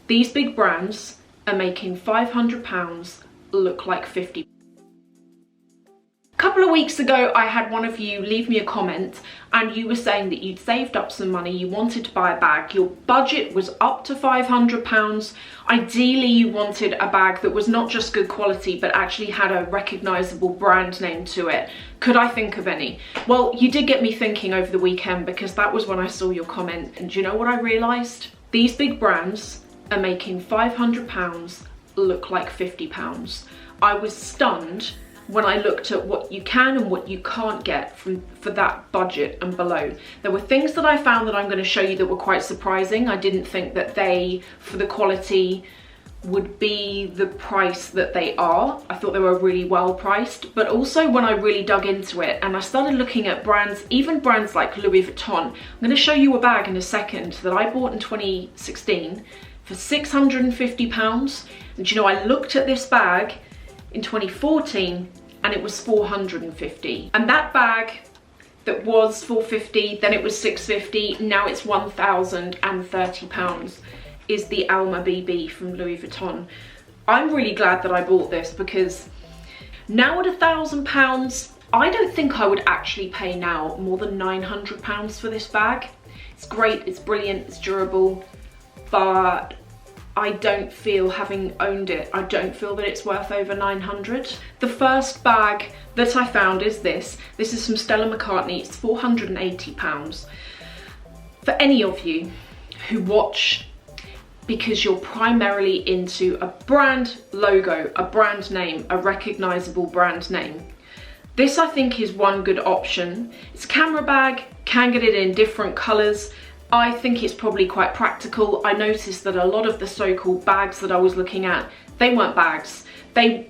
These big brands are making £500 look like 50. A couple of weeks ago, I had one of you leave me a comment and you were saying that you'd saved up some money, you wanted to buy a bag, your budget was up to £500. Ideally, you wanted a bag that was not just good quality, but actually had a recognisable brand name to it. Could I think of any? Well, you did get me thinking over the weekend because that was when I saw your comment. And do you know what I realised? These big brands are making £500 look like £50. I was stunned when I looked at what you can and what you can't get for that budget and below. There were things that I found that I'm going to show you that were quite surprising. I didn't think that they, for the quality, would be the price that they are. I thought they were really well priced, but also when I really dug into it and I started looking at brands, even brands like Louis Vuitton. I'm going to show you a bag in a second that I bought in 2016 for £650. And you know, I looked at this bag in 2014 and it was £450, and that bag that was £450, then it was £650, now it's £1,030 is the Alma BB from Louis Vuitton. I'm really glad that I bought this because now at £1,000, I don't think I would actually pay now more than £900 for this bag. It's great, it's brilliant, it's durable, but I don't feel, having owned it, I don't feel that it's worth over 900. The first bag that I found is this. This is from Stella McCartney. It's £480. For any of you who watch because you're primarily into a brand logo, a brand name, a recognisable brand name, this I think is one good option. It's a camera bag, can get it in different colours. I think it's probably quite practical. I noticed that a lot of the so-called bags that I was looking at, they weren't bags. They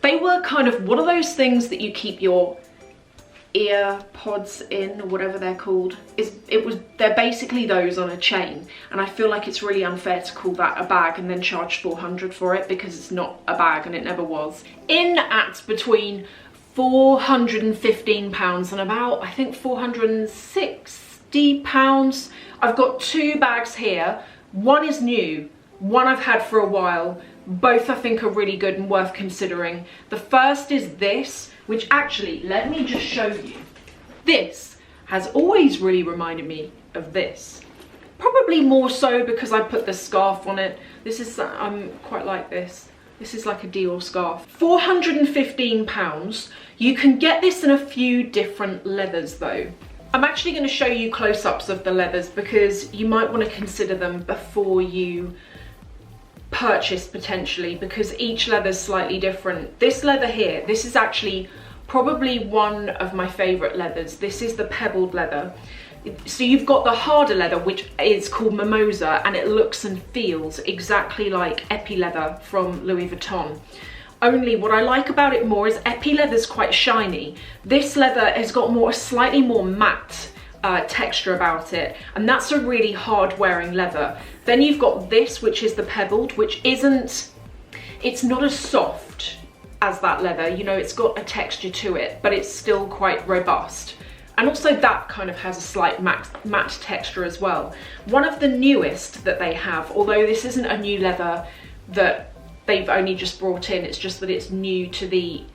were kind of one of those things that you keep your ear pods in, or whatever they're called. They're basically those on a chain, and I feel like it's really unfair to call that a bag and then charge £400 for it, because it's not a bag and it never was. In at between £415 and about, I think, £460. I've got two bags here. One is new, one I've had for a while. Both I think are really good and worth considering. The first is this, which actually, let me just show you. This has always really reminded me of this. Probably more so because I put the scarf on it. This is, quite like this. This is like a Dior scarf. £415. You can get this in a few different leathers though. I'm actually going to show you close-ups of the leathers because you might want to consider them before you purchase potentially, because each leather is slightly different. This leather here, this is actually probably one of my favourite leathers. This is the Pebbled leather. So you've got the harder leather, which is called Mimosa, and it looks and feels exactly like Epi leather from Louis Vuitton. Only what I like about it more is Epi leather's quite shiny. This leather has got a slightly more matte texture about it, and that's a really hard wearing leather. Then you've got this, which is the Pebbled, which it's not as soft as that leather. You know, it's got a texture to it, but it's still quite robust. And also that kind of has a slight matte texture as well. One of the newest that they have, although this isn't a new leather that they've only just brought in, it's just that it's new to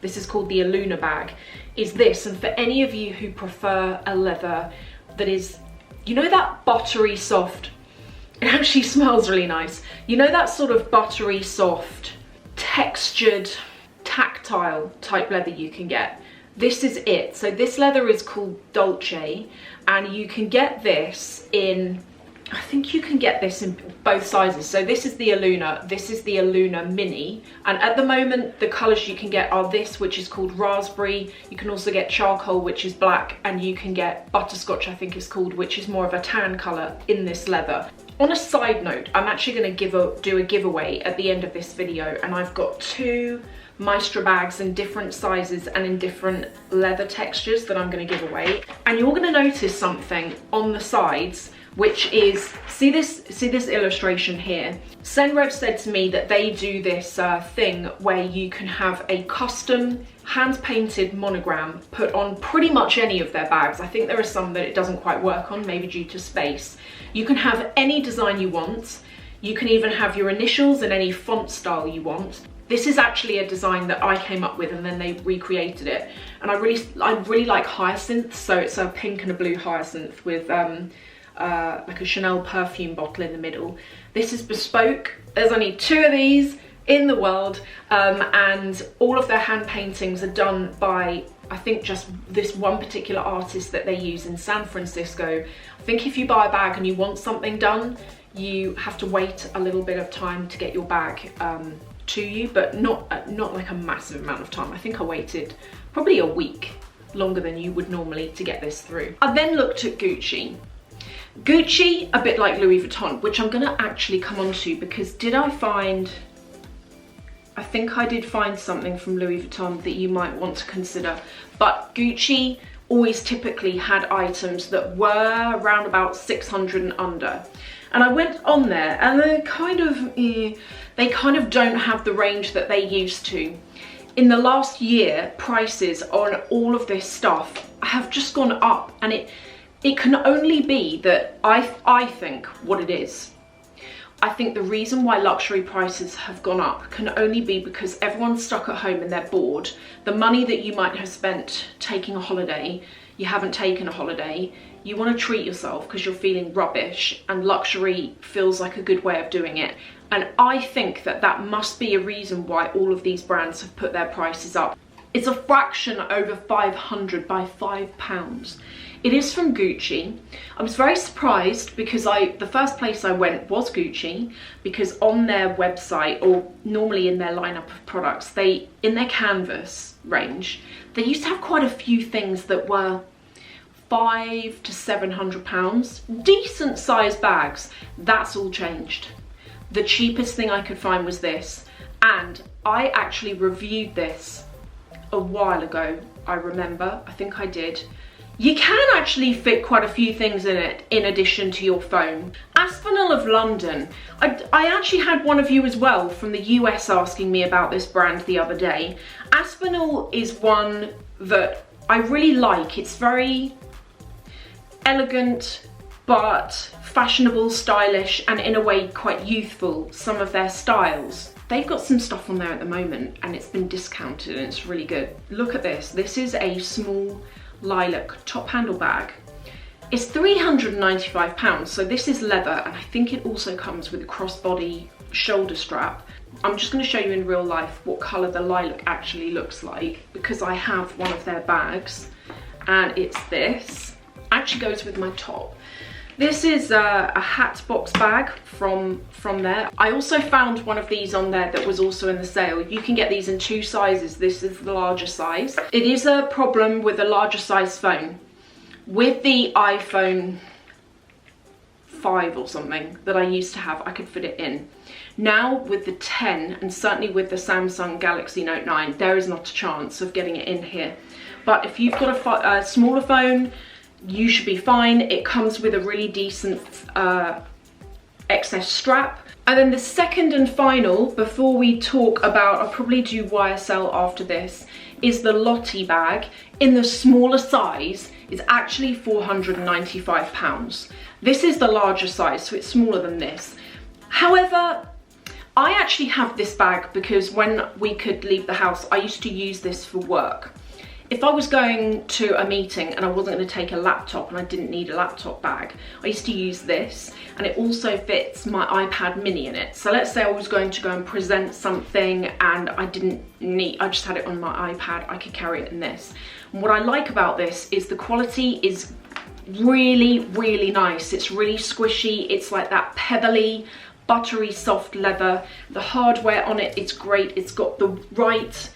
this is called the Aluna bag, is this. And for any of you who prefer a leather that is, you know, that buttery soft, it actually smells really nice. You know, that sort of buttery soft, textured, tactile type leather you can get. This is it. So this leather is called Dolce, and you can get this in, I think you can get this in both sizes. So this is the Aluna, this is the Aluna Mini, and at the moment the colours you can get are this, which is called raspberry. You can also get charcoal, which is black, and you can get butterscotch, I think it's called, which is more of a tan colour in this leather. On a side note, I'm actually going to do a giveaway at the end of this video, and I've got two Maestra bags in different sizes and in different leather textures that I'm going to give away. And you're going to notice something on the sides, which is, see this illustration here. Senreve said to me that they do this thing where you can have a custom hand-painted monogram put on pretty much any of their bags. I think there are some that it doesn't quite work on, maybe due to space. You can have any design you want. You can even have your initials in any font style you want. This is actually a design that I came up with and then they recreated it. And I really like hyacinths, so it's a pink and a blue hyacinth with like a Chanel perfume bottle in the middle. This is bespoke. There's only 2 of these in the world, and all of their hand paintings are done by, I think, just this one particular artist that they use in San Francisco. I think if you buy a bag and you want something done, you have to wait a little bit of time to get your bag to you, but not like a massive amount of time. I think I waited probably a week, longer than you would normally, to get this through. I then looked at Gucci. Gucci, a bit like Louis Vuitton, which I'm gonna actually come on to, because I think I did find something from Louis Vuitton that you might want to consider, but Gucci always typically had items that were around about 600 and under. And I went on there and they kind of don't have the range that they used to. In the last year, prices on all of this stuff have just gone up, and it can only be that I think what it is. I think the reason why luxury prices have gone up can only be because everyone's stuck at home and they're bored. The money that you might have spent taking a holiday, you haven't taken a holiday. You want to treat yourself because you're feeling rubbish, and luxury feels like a good way of doing it. And I think that must be a reason why all of these brands have put their prices up. It's a fraction over 500 by £5. It is from Gucci. I was very surprised because the first place I went was Gucci, because on their website, or normally in their lineup of products, in their canvas range, they used to have quite a few things that were £500 to £700. Decent sized bags. That's all changed. The cheapest thing I could find was this, and I actually reviewed this a while ago. I remember, I think I did. You can actually fit quite a few things in it in addition to your phone. Aspinal of London. I actually had one of you as well from the US asking me about this brand the other day. Aspinal is one that I really like. It's very elegant, but fashionable, stylish, and in a way quite youthful, some of their styles. They've got some stuff on there at the moment and it's been discounted and it's really good. Look at this. This is a small lilac top handle bag. It's £395, so this is leather, and I think it also comes with a crossbody shoulder strap. I'm just going to show you in real life what colour the lilac actually looks like, because I have one of their bags and it's this. Actually goes with my top. This is a hat box bag from there. I also found one of these on there that was also in the sale. You can get these in 2 sizes. This is the larger size. It is a problem with a larger size phone. With the iPhone 5 or something that I used to have, I could fit it in. Now with the 10, and certainly with the Samsung Galaxy Note 9, there is not a chance of getting it in here. But if you've got a smaller phone, you should be fine. It comes with a really decent excess strap. And then the second and final, before we talk about, I'll probably do YSL after this, is the Lottie bag. In the smaller size, is actually £495. This is the larger size, so it's smaller than this. However, I actually have this bag because when we could leave the house, I used to use this for work. If I was going to a meeting and I wasn't going to take a laptop and I didn't need a laptop bag, I used to use this, and it also fits my iPad mini in it. So let's say I was going to go and present something and I just had it on my iPad, I could carry it in this. And what I like about this is the quality is really, really nice. It's really squishy. It's like that pebbly, buttery, soft leather. The hardware on it, it's great. It's got the right,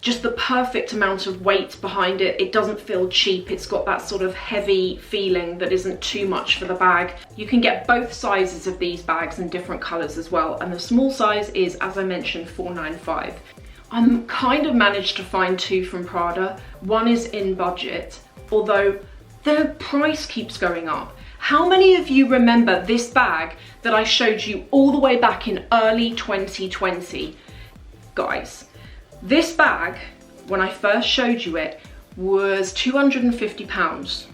just the perfect amount of weight behind it. It doesn't feel cheap. It's got that sort of heavy feeling that isn't too much for the bag. You can get both sizes of these bags in different colors as well. And the small size is, as I mentioned, £495. I'm kind of managed to find 2 from Prada. One is in budget, although the price keeps going up. How many of you remember this bag that I showed you all the way back in early 2020? Guys, this bag, when I first showed you it, was £250.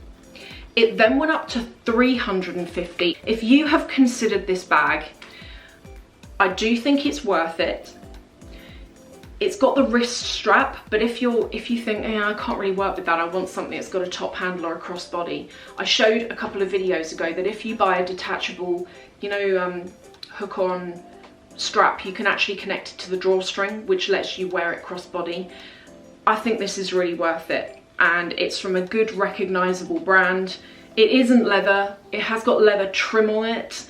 It then went up to £350. If you have considered this bag, I do think it's worth it. It's got the wrist strap, but if you think, I can't really work with that, I want something that's got a top handle or a crossbody. I showed a couple of videos ago that if you buy a detachable, you know, hook-on strap, you can actually connect it to the drawstring, which lets you wear it crossbody. I think this is really worth it, and it's from a good recognisable brand. It isn't leather, it has got leather trim on it,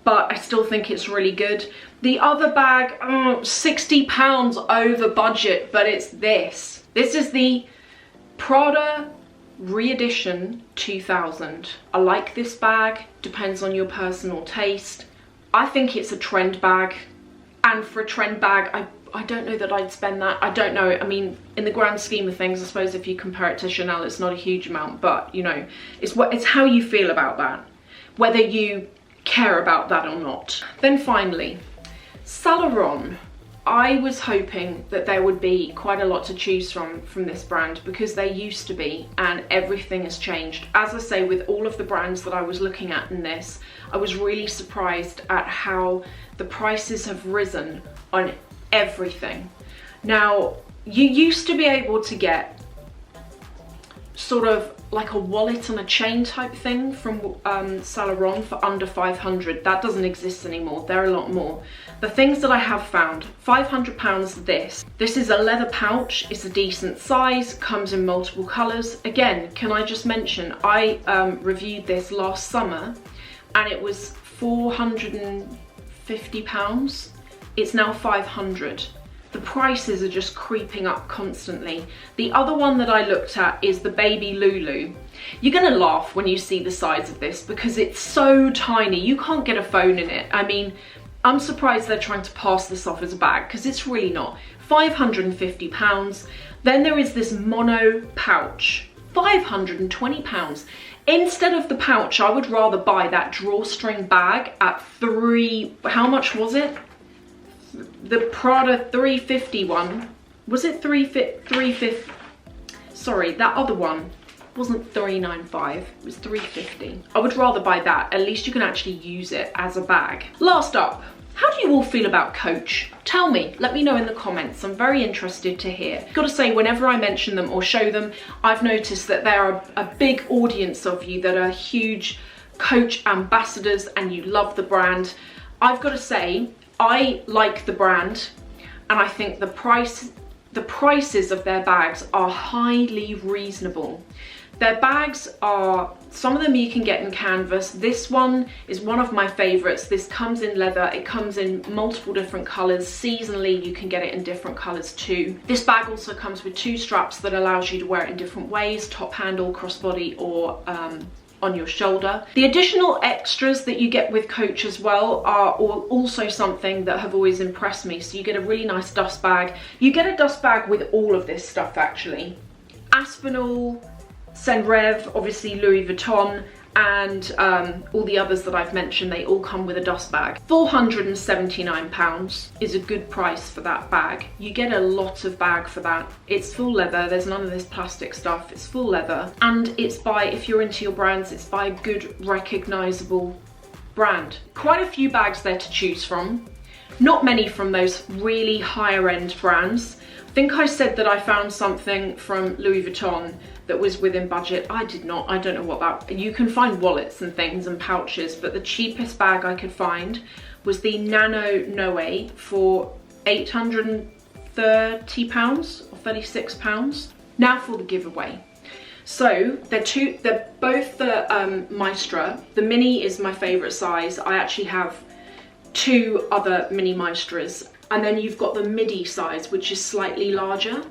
but I still think it's really good. The other bag, £60 over budget, but it's this. This is the Prada Re-Edition 2000. I like this bag, depends on your personal taste. I think it's a trend bag, and for a trend bag, I don't know that I'd spend that. I don't know, I mean, in the grand scheme of things, I suppose if you compare it to Chanel, it's not a huge amount, but you know, it's how you feel about that, whether you care about that or not. Then finally, Laurent. I was hoping that there would be quite a lot to choose from this brand, because there used to be, and everything has changed. As I say, with all of the brands that I was looking at in this, I was really surprised at how the prices have risen on everything. Now, you used to be able to get sort of like a wallet and a chain type thing from Laurent for under 500. That doesn't exist anymore. They're a lot more. The things that I have found, £500 this. This is a leather pouch. It's a decent size, comes in multiple colours. Again, can I just mention, I reviewed this last summer and it was £450. It's now 500. The prices are just creeping up constantly. The other one that I looked at is the Baby Lulu. You're gonna laugh when you see the size of this because it's so tiny. You can't get a phone in it. I mean, I'm surprised they're trying to pass this off as a bag because it's really not. £550. Then there is this mono pouch, £520. Instead of the pouch, I would rather buy that drawstring bag at how much was it? The Prada 350 one, was it 350? Sorry, that other one wasn't 395, it was 350. I would rather buy that, at least you can actually use it as a bag. Last up, how do you all feel about Coach? Tell me, let me know in the comments, I'm very interested to hear. Gotta say, whenever I mention them or show them, I've noticed that there are a big audience of you that are huge Coach ambassadors and you love the brand. I've gotta say, I like the brand, and I think the prices of their bags are highly reasonable. Their bags are, some of them you can get in canvas. This one is one of my favorites. This comes in leather, it comes in multiple different colors. Seasonally, you can get it in different colors too. This bag also comes with 2 straps that allows you to wear it in different ways, top handle, crossbody, or on your shoulder. The additional extras that you get with Coach as well are also something that have always impressed me. So you get a really nice dust bag. You get a dust bag with all of this stuff actually. Aspinal, Senreve, obviously Louis Vuitton, and all the others that I've mentioned, they all come with a dust bag. £479 is a good price for that bag. You get a lot of bag for that. It's full leather, there's none of this plastic stuff, it's full leather. And it's by, if you're into your brands, it's by a good recognisable brand. Quite a few bags there to choose from. Not many from those really higher end brands. I think I said that I found something from Louis Vuitton that was within budget. I did not, I don't know what that, you can find wallets and things and pouches, but the cheapest bag I could find was the Nano Noe for £830 or £36. Now for the giveaway. So they're both the Maestra. The Mini is my favourite size. I actually have 2 other Mini Maestras. And then you've got the Midi size, which is slightly larger.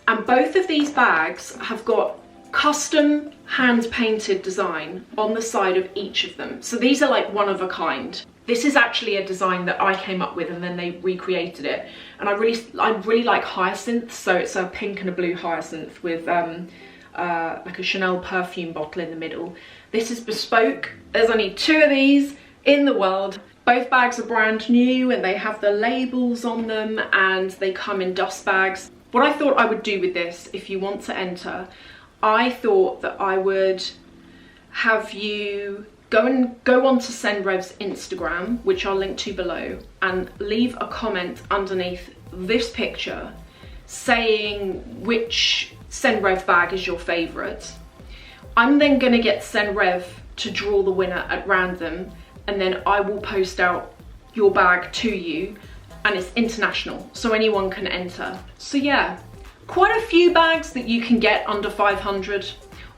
And both of these bags have got custom hand-painted design on the side of each of them. So these are like one of a kind. This is actually a design that I came up with and then they recreated it. And I really like hyacinths, so it's a pink and a blue hyacinth with like a Chanel perfume bottle in the middle. This is bespoke. There's only 2 of these in the world. Both bags are brand new and they have the labels on them and they come in dust bags. What I thought I would do with this, if you want to enter, I thought that I would have you go onto Senreve's Instagram, which I'll link to below, and leave a comment underneath this picture saying which Senreve bag is your favourite. I'm then going to get Senreve to draw the winner at random, and then I will post out your bag to you, and it's international, so anyone can enter. So yeah, quite a few bags that you can get under 500,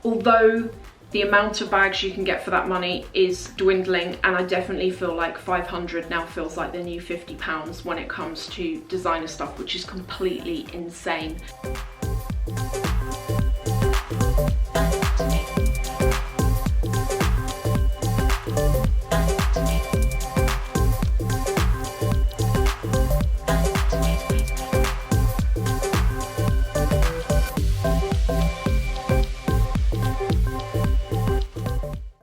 although the amount of bags you can get for that money is dwindling, and I definitely feel like 500 now feels like the new £50 when it comes to designer stuff, which is completely insane.